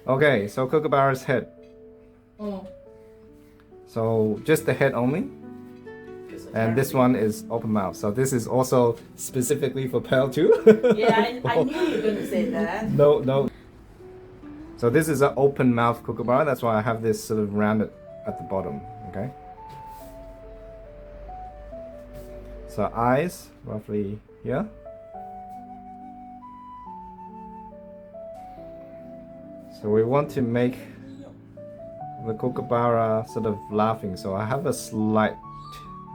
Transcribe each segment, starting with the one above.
Okay, so Kookaburra's head. Oh. So just the head only. And this one is open mouth. So this is also specifically for Pearl too. Yeah, I knew you were going to say that. No. So this is an open mouth Kookaburra. That's why I have this sort of rounded at the bottom. Okay. So eyes roughly here. So we want to make the Kookaburra sort of laughing. So I have a slight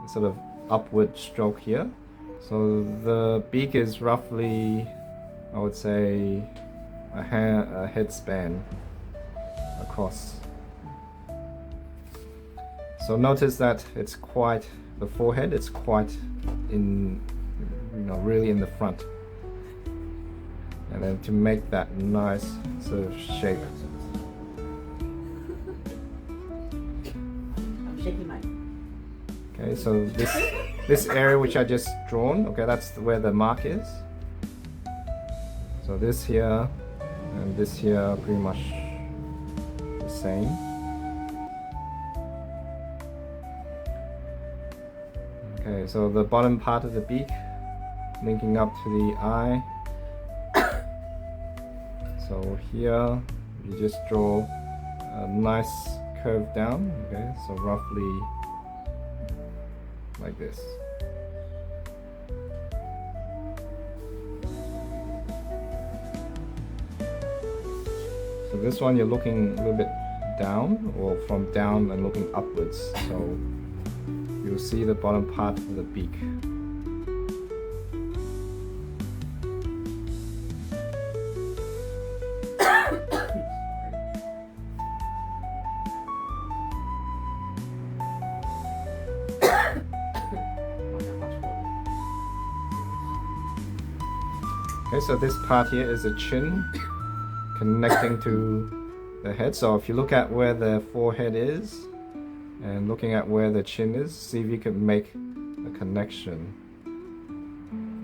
sort of upward stroke here. So the beak is roughly, I would say, a head span across. So notice that it's quite, the forehead is quite in, really in the front. And then to make that nice sort of shape. I'm shaking my. Okay, so this area which I just drawn, okay, that's where the mark is. So this here and this here are pretty much the same. Okay, so the bottom part of the beak linking up to the eye. So here you just draw a nice curve down, okay, so roughly like this. So this one you're looking a little bit down, or from down and looking upwards, so you'll see the bottom part of the beak. Okay, so this part here is the chin connecting to the head. So if you look at where the forehead is and looking at where the chin is, see if you can make a connection.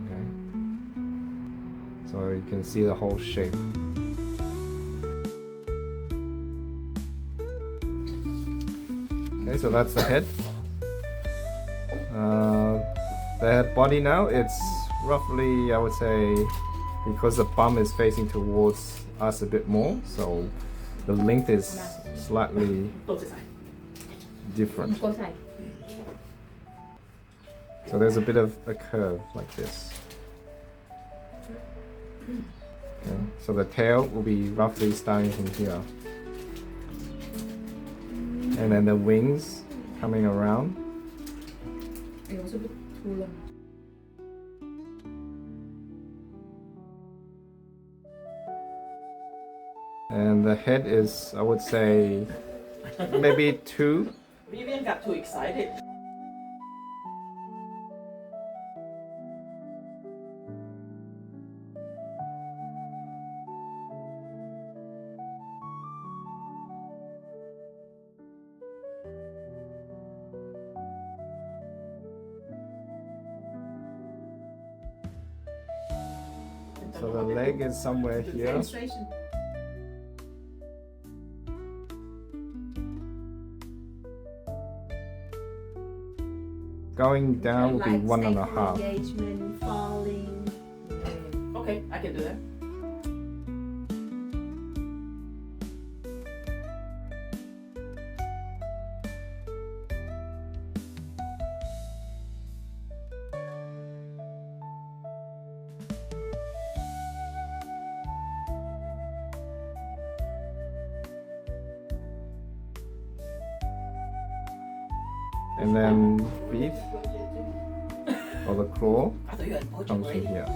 Okay. So you can see the whole shape. Okay, so that's the head. The head body now, it's roughly, I would say, because the bum is facing towards us a bit more, so the length is slightly different. So there's a bit of a curve like this. Okay. So the tail will be roughly starting from here. And then the wings coming around. And the head is, I would say, maybe 2. Vivian got too excited. So the leg is somewhere here. Going down will be 1.5. Engagement, falling. Okay, I can do that. And then feet or the claw comes from here.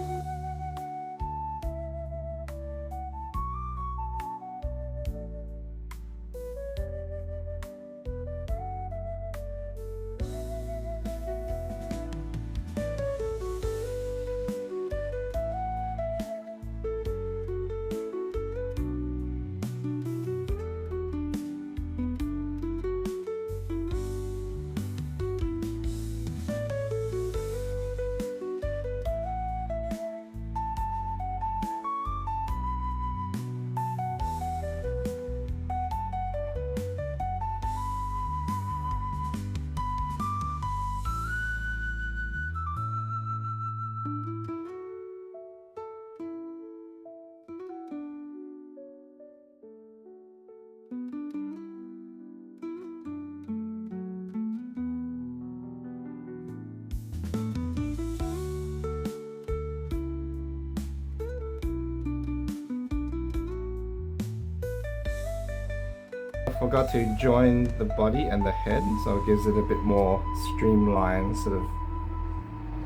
I forgot to join the body and the head, so it gives it a bit more streamlined sort of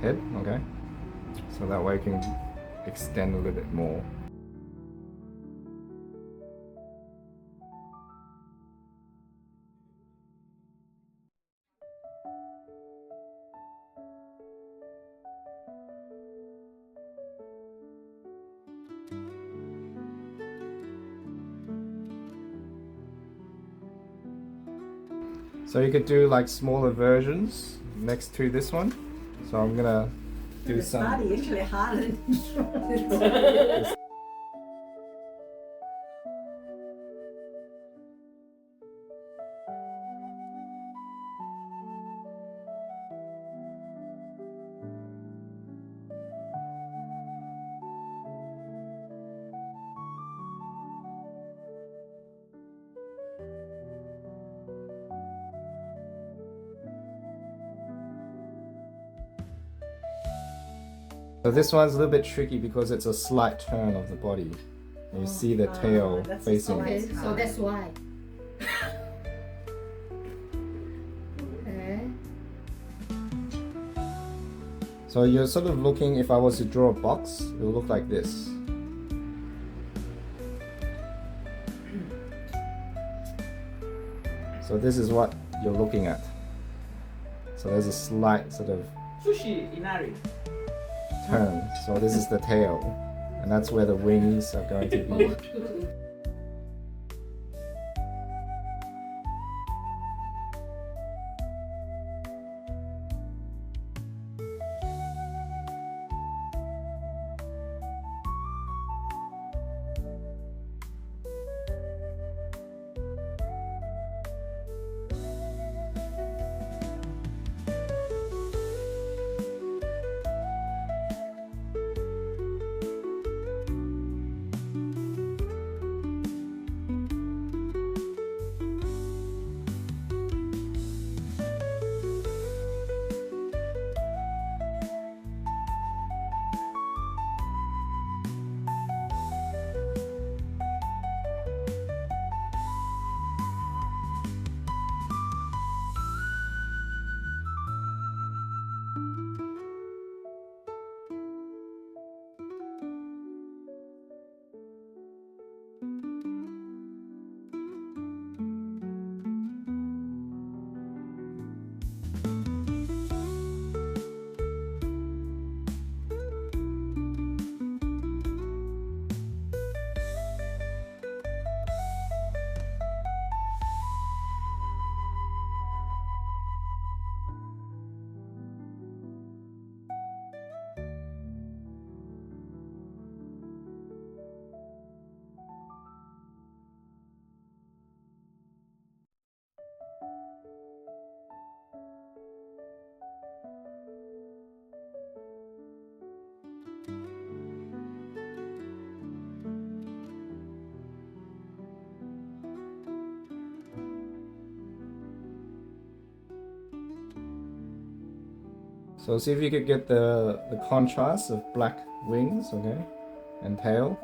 head, okay? So that way you can extend a little bit more. So you could do like smaller versions next to this one. So I'm gonna do It's some. actually harder than it So this one's a little bit tricky because it's a slight turn of the body. You see the tail that's facing. okay. Okay, so that's why. Okay. So you're sort of looking, if I was to draw a box, it will look like this. So this is what you're looking at. So there's a slight sort of Sushi inari. turn. So this is the tail. And that's where the wings are going to be. So see if you could get the contrast of black wings, okay, and tail.